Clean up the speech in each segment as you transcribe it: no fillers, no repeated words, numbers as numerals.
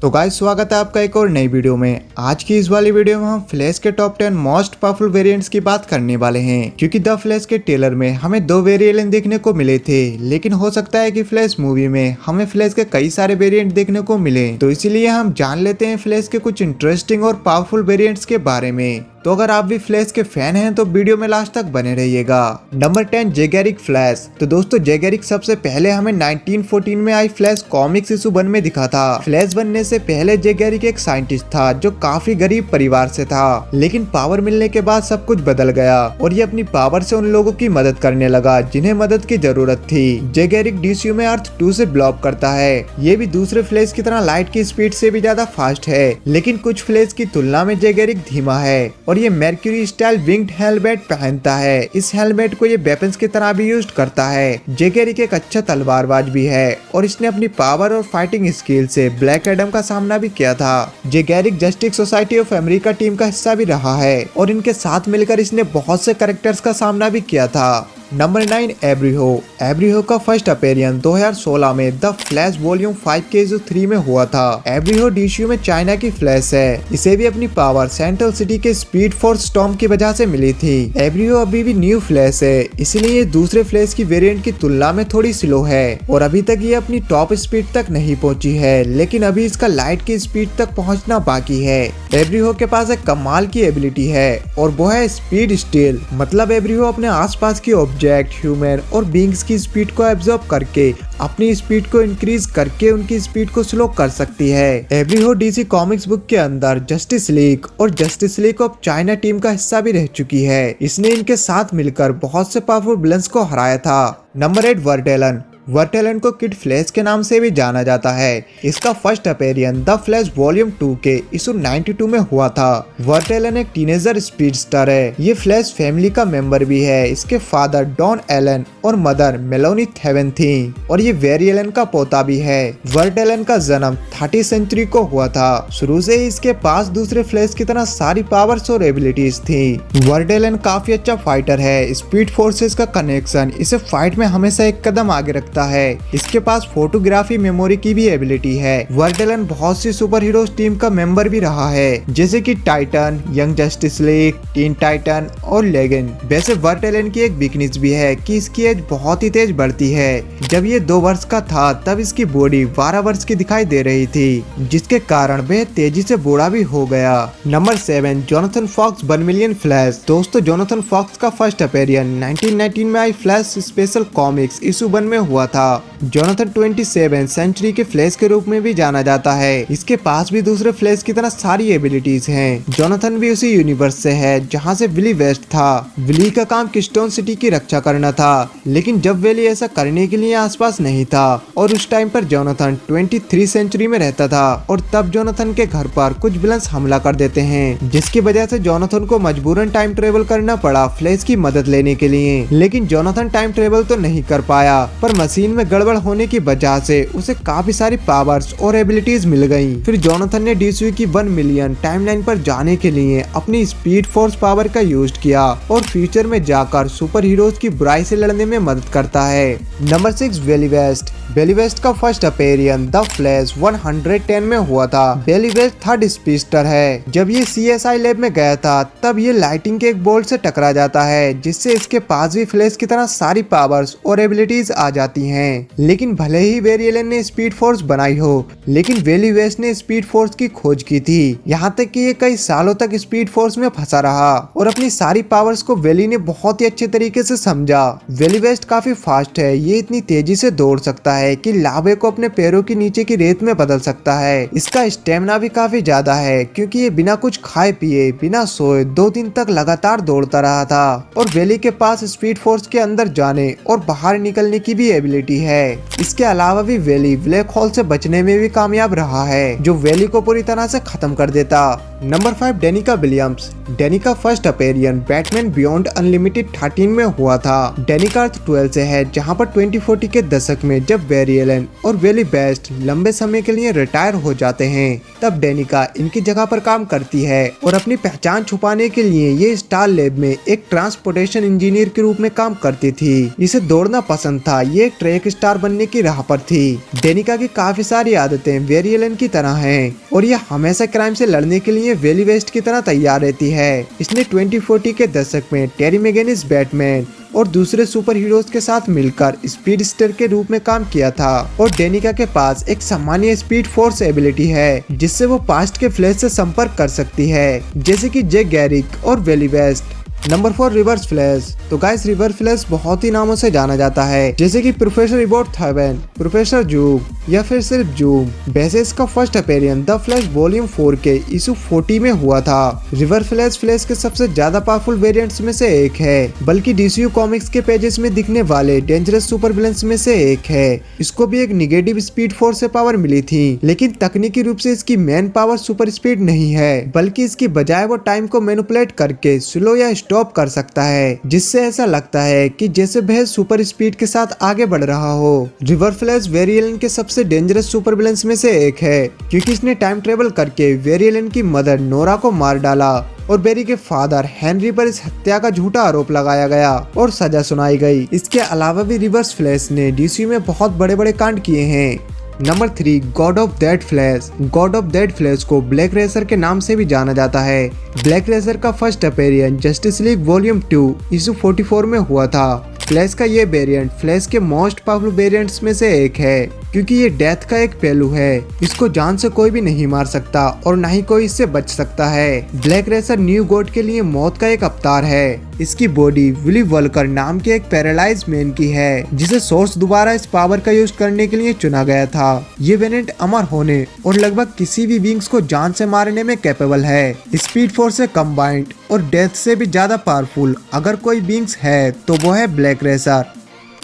तो गाइस स्वागत है आपका एक और नई वीडियो में। आज की इस वाली वीडियो में हम फ्लैश के टॉप 10 मोस्ट पावरफुल वेरिएंट्स की बात करने वाले हैं, क्योंकि द फ्लैश के ट्रेलर में हमें 2 वेरिएंट देखने को मिले थे, लेकिन हो सकता है कि फ्लैश मूवी में हमें फ्लैश के कई सारे वेरिएंट देखने को मिले। तो इसीलिए हम जान लेते हैं फ्लैश के कुछ इंटरेस्टिंग और पावरफुल वेरिएंट्स के बारे में। तो अगर आप भी फ्लैश के फैन हैं तो वीडियो में लास्ट तक बने रहिएगा। Number 10 Jay Garrick Flash. तो दोस्तों जेगेरिक सबसे पहले हमें 1914 में आई फ्लैश कॉमिक्स इशू 1 में दिखा था। फ्लैश बनने से पहले जेगेरिक एक साइंटिस्ट था जो काफी गरीब परिवार से था, लेकिन पावर मिलने के बाद सब कुछ बदल गया और ये अपनी पावर से उन लोगों की मदद करने लगा जिन्हें मदद की जरूरत थी। जेगेरिक डीसीयू में अर्थ 2 से ब्लॉक करता है। ये भी दूसरे फ्लैश की तरह लाइट की स्पीड से भी ज्यादा फास्ट है, लेकिन कुछ फ्लैश की तुलना में जेगेरिक धीमा है और ये मर्क्यूरी स्टाइल विंग्ड हेलमेट पहनता है। इस हेलमेट को ये वेपन्स की तरह भी यूज करता है। जेगेरिक एक अच्छा तलवारबाज भी है और इसने अपनी पावर और फाइटिंग स्किल से ब्लैक एडम का सामना भी किया था। Jay Garrick Justice Society of America team का हिस्सा भी रहा है और इनके साथ मिलकर इसने बहुत से कैरेक्टर्स का सामना भी किया था। नंबर 9 एब्रिहो। एब्रिहो का फर्स्ट अपीयरेंस 2016 में द फ्लैश वॉल्यूम 5 के इशू 3 में हुआ था। एब्रिहो डीसीयू में चाइना की फ्लैश है। इसे भी अपनी पावर सेंट्रल सिटी के स्पीड फोर्स स्टॉर्म की वजह से मिली थी। एब्रिहो अभी भी न्यू फ्लैश है, इसलिए ये दूसरे फ्लैश की वेरिएंट की तुलना में थोड़ी स्लो है और अभी तक ये अपनी टॉप स्पीड तक नहीं पहुंची है, लेकिन अभी इसका लाइट की स्पीड तक पहुंचना बाकी है। एब्रिहो के पास एक कमाल की एबिलिटी है और वो है स्पीड स्टील। मतलब एब्रिहो अपने आसपास की ऑब्जेक्ट, ह्यूमन और बीइंग्स की स्पीड को एब्जॉर्ब करके अपनी स्पीड को इंक्रीज करके उनकी स्पीड को स्लो कर सकती है। एब्रिहो डीसी कॉमिक्स बुक के अंदर जस्टिस लीग और justice league of China team का हिस्सा भी रह चुकी है। इसने इनके साथ मिलकर बहुत से पावरफुल विलन्स को हराया था। नंबर 8 वर्टेलन। वर्टेलन को किड फ्लैश के नाम से भी जाना जाता है। इसका first appearance the flash volume 2 के इशू 92 में हुआ था। वर्टेलन एक टीनेजर स्पीडस्टर है। ये फ्लैश फैमिली का मेंबर भी है। इसके फादर डॉन एलन और मदर मेलोनी थेवन थी और ये वेरी एलन का पोता भी है। वर्टेलन का जन्म 30 सेंचुरी को हुआ था। शुरू से ही इसके पास दूसरे फ्लैश की तरह सारी पावर्स और एबिलिटीज थी। वर्टेलन काफी अच्छा फाइटर है। स्पीड फोर्सेस का कनेक्शन इसे फाइट में हमेशा एक कदम आगे रखता है। इसके पास फोटोग्राफी मेमोरी की भी एबिलिटी है। वर्टेलन बहुत सी सुपर हीरोज टीम का मेंबर भी रहा है, जैसे कि Titan, young justice league, tin Titan और लेगन। वैसे वर्टेलन की एक वीकनेस भी है कि इसकी एज बहुत ही तेज बढ़ती है। जब ये 2 वर्ष का था तब इसकी बॉडी 12 वर्ष की दिखाई दे रही थी, जिसके कारण वह तेजी से बूढ़ा भी हो गया। Number 7 Jonathan Fox 1 million Flash. दोस्तों जोनाथन फॉक्स का फर्स्ट अपीयरेंस 1919 में आई फ्लैश स्पेशल कॉमिक्स इशू 1 में हुआ था। जोनाथन 27 सेंचुरी के फ्लैश के रूप में भी जाना जाता है। इसके पास भी दूसरे फ्लैश की तरह सारी एबिलिटीज हैं। जोनाथन भी उसी यूनिवर्स से है जहां से विली वेस्ट था। विली का काम किस्टोन सिटी की रक्षा करना था, लेकिन जब विली ऐसा करने के लिए आसपास नहीं था और उस टाइम पर जोनाथन 23 सेंचुरी में रहता था और तब जोनाथन के घर पर कुछ विलन्स हमला कर देते हैं, जिसकी वजह से जोनाथन को मजबूरन टाइम ट्रेवल करना पड़ा फ्लैश की मदद लेने के लिए। लेकिन जोनाथन टाइम ट्रेवल तो नहीं कर पाया, पर मशीन में गड़बड़ होने की वजह से उसे काफी सारी पावर्स और एबिलिटीज मिल गयी। फिर जोनाथन ने डीसीयू की 1 मिलियन टाइमलाइन पर जाने के लिए अपनी स्पीड फोर्स पावर का यूज किया और फ्यूचर में जाकर सुपर हीरोज की बुराई से लड़ने में मदद करता है। नंबर 6 वेली वेस्ट। वेली वेस्ट का फर्स्ट अपीयरेंस द फ्लैश 110 में हुआ था। वेली वेस्ट थर्ड स्पीडस्टर है। जब ये सीएसआई लैब में गया था तब ये लाइटिंग के एक बोल्ट से टकरा जाता है, जिससे इसके पास भी फ्लैश की तरह सारी पावर्स और एबिलिटीज आ जाती हैं। लेकिन भले ही वेरी एलन ने स्पीड फोर्स बनाई हो, लेकिन वेली वेस्ट ने स्पीड फोर्स की खोज की थी। यहाँ तक कि ये कई सालों तक स्पीड फोर्स में फंसा रहा और अपनी सारी पावर्स को वेली ने बहुत ही अच्छे तरीके से समझा। वेली वेस्ट काफी फास्ट है। ये इतनी तेजी से दौड़ सकता है कि लावे को अपने पैरों के नीचे की रेत में बदल सकता है। इसका स्टेमिना भी काफी ज्यादा है, क्योंकि ये बिना कुछ खाए पिए बिना सोए 2 दिन तक लगातार दौड़ता रहा था। और वेली के पास स्पीड फोर्स के अंदर जाने और बाहर निकलने की भी एबिलिटी है। इसके अलावा भी वेली ब्लैक होल से बचने में भी कामयाब रहा है, जो वेली को पूरी तरह से खत्म कर देता। Number 5 Danica Williams. Danica first appearance Batman Beyond Unlimited 13 में हुआ था। डेनिका अर्थ 12 से है, जहां पर 2040 के दशक में जब वेरी एलन और वेली बेस्ट लंबे समय के लिए रिटायर हो जाते हैं, तब डेनिका इनकी जगह पर काम करती है और अपनी पहचान छुपाने के लिए ये स्टार लैब में एक ट्रांसपोर्टेशन इंजीनियर के रूप में काम करती थी। इसे दौड़ना पसंद था, ये एक ट्रैक स्टार बनने की राह पर थी। डेनिका की काफी सारी आदतें वेरी एलन की तरह हैं और ये हमेशा क्राइम से लड़ने के लिए वेली वेस्ट की तरह तैयार रहती है। इसने 2040 के दशक में टेरी मैगेनिस, बैटमैन और दूसरे सुपर हीरोज के साथ मिलकर स्पीडस्टर के रूप में काम किया था और डेनिका के पास एक सामान्य स्पीड फोर्स एबिलिटी है जिससे वो पास्ट के फ्लैश से संपर्क कर सकती है, जैसे कि जे गैरिक और वेली वेस्ट। Number 4 reverse flash. तो गाइस रिवर्स फ्लैश बहुत ही नामों से जाना जाता है, जैसे कि प्रोफेसर इबोट थर्बन, प्रोफेसर जूम या फिर सिर्फ जूम। वैसे इसका first appearance the flash volume 4 के इशू 40 में हुआ था। रिवर्स फ्लैश के सबसे ज्यादा पावरफुल वेरिएंट्स में से एक है, बल्कि डीसीयू कॉमिक्स के पेजेस में दिखने वाले डेंजरस सुपर विलेंस में से एक है। इसको भी एक निगेटिव स्पीड फोर्स से पावर मिली थी, लेकिन तकनीकी रूप से इसकी मेन पावर सुपर स्पीड नहीं है, बल्कि इसकी बजाय वो टाइम को मैनिपुलेट करके स्लो या स्टॉप कर सकता है, जिससे ऐसा लगता है कि जैसे वह सुपर स्पीड के साथ आगे बढ़ रहा हो। रिवर्स फ्लैश वेरी एलन के सबसे डेंजरस सुपर विलेंस में से एक है, क्योंकि इसने टाइम ट्रेवल करके वेरी एलन की मदर नोरा को मार डाला और बेरी के फादर हेनरी पर इस हत्या का झूठा आरोप लगाया गया और सजा सुनाई गई। इसके अलावा भी रिवर्स फ्लैश ने डीसी में बहुत बड़े बड़े कांड किए हैं। Number 3 God of dead flash. God of dead flash को ब्लैक रेसर के नाम से भी जाना जाता है। ब्लैक रेसर का first appearance justice league volume 2 issue 44 में हुआ था। फ्लैश का ये वेरिएंट फ्लैश के मोस्ट पावरफुल वेरिएंट्स में से एक है, क्योंकि ये डेथ का एक पहलू है। इसको जान से कोई भी नहीं मार सकता और न ही कोई इससे बच सकता है। ब्लैक रेसर न्यू गॉड के लिए मौत का एक अवतार है। इसकी बॉडी विली वॉल्कर नाम के एक पैरालाइज मैन की है, जिसे सोर्स दोबारा इस पावर का यूज करने के लिए चुना गया था। ये वेरिएंट अमर होने और लगभग किसी भी विंग्स को जान से मारने में कैपेबल है। स्पीड फोर्स से कंबाइंड और डेथ से भी ज्यादा पावरफुल अगर कोई विंग्स है तो वो है black racer.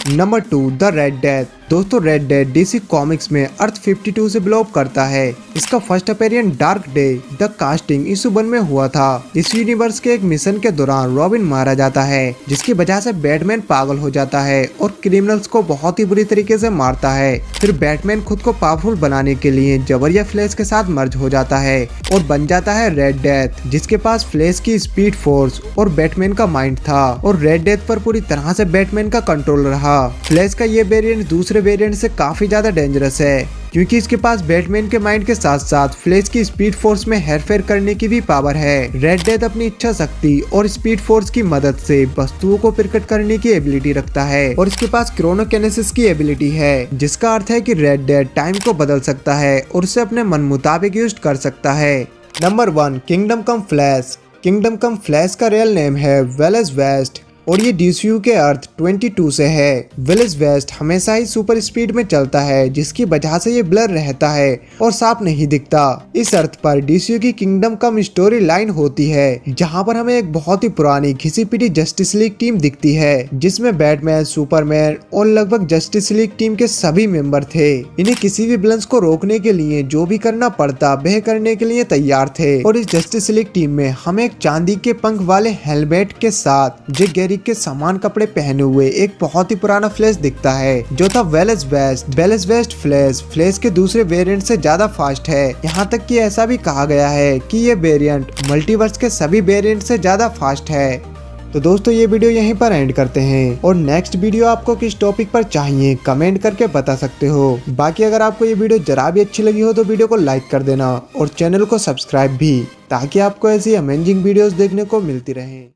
Number 2 the red death. दोस्तों रेड डेथ डीसी कॉमिक्स में अर्थ 52 से बिलोंग करता है। इसका first appearance dark day the casting issue 1 में हुआ था। इस यूनिवर्स के एक मिशन के दौरान रॉबिन मारा जाता है, जिसकी वजह से बैटमैन पागल हो जाता है और क्रिमिनल्स को बहुत ही बुरी तरीके से मारता है। फिर बैटमैन खुद को पावरफुल बनाने के लिए जबरिया फ्लैश के साथ मर्ज हो जाता है और बन जाता है रेड डेथ, जिसके पास फ्लैश की स्पीड फोर्स और बैटमैन का माइंड था और रेड डेथ पर पूरी तरह से बैटमैन का कंट्रोल रहा। फ्लैश का ये वेरिएंट दूसरे वेरिएंट से काफी ज्यादा डेंजरस है, क्योंकि इसके पास बैटमैन के माइंड के साथ साथ फ्लैश की स्पीड फोर्स में हेरफेर करने की भी पावर है। रेड डेथ अपनी इच्छा शक्ति और स्पीड फोर्स की मदद से वस्तुओं को प्रकट करने की एबिलिटी रखता है और इसके पास क्रोनोकिनेसिस की एबिलिटी है, जिसका अर्थ है कि रेड डेथ टाइम को बदल सकता है और उसे अपने मन मुताबिक यूज कर सकता है। नंबर 1 किंगडम कम फ्लैश। किंगडम कम फ्लैश का रियल नेम है वेलेस वेस्ट और ये डीसीयू के अर्थ 22 से है। वेलेस वेस्ट हमेशा ही सुपर स्पीड में चलता है, जिसकी वजह से ये ब्लर रहता है और साफ नहीं दिखता। इस अर्थ पर डीसीयू की किंगडम कम स्टोरी लाइन होती है, जहां पर हमें एक बहुत ही पुरानी घिसी पिटी जस्टिस लीग टीम दिखती है, जिसमें बैटमैन, सुपरमैन और लगभग जस्टिस लीग टीम के सभी मेंबर थे। इन्हें किसी भी विलन्स को रोकने के लिए जो भी करना पड़ता वह करने के लिए तैयार थे। और इस जस्टिस लीग टीम में हमें एक चांदी के पंख वाले हेलमेट के साथ जे गैरिक के समान कपड़े पहने हुए एक बहुत ही पुराना फ्लैश दिखता है, जो था Wallace West. Wallace West Flash के दूसरे वेरिएंट से ज्यादा फास्ट है। यहाँ तक कि ऐसा भी कहा गया है कि ये वेरिएंट मल्टीवर्स के सभी वेरिएंट से ज्यादा फास्ट है। तो दोस्तों ये वीडियो यहीं पर एंड करते हैं और नेक्स्ट वीडियो आपको किस टॉपिक पर चाहिए कमेंट करके बता सकते हो। बाकी अगर आपको ये वीडियो जरा भी अच्छी लगी हो तो वीडियो को लाइक कर देना और चैनल को सब्सक्राइब भी, ताकि आपको ऐसी अमेजिंग वीडियोस देखने को मिलती रहे।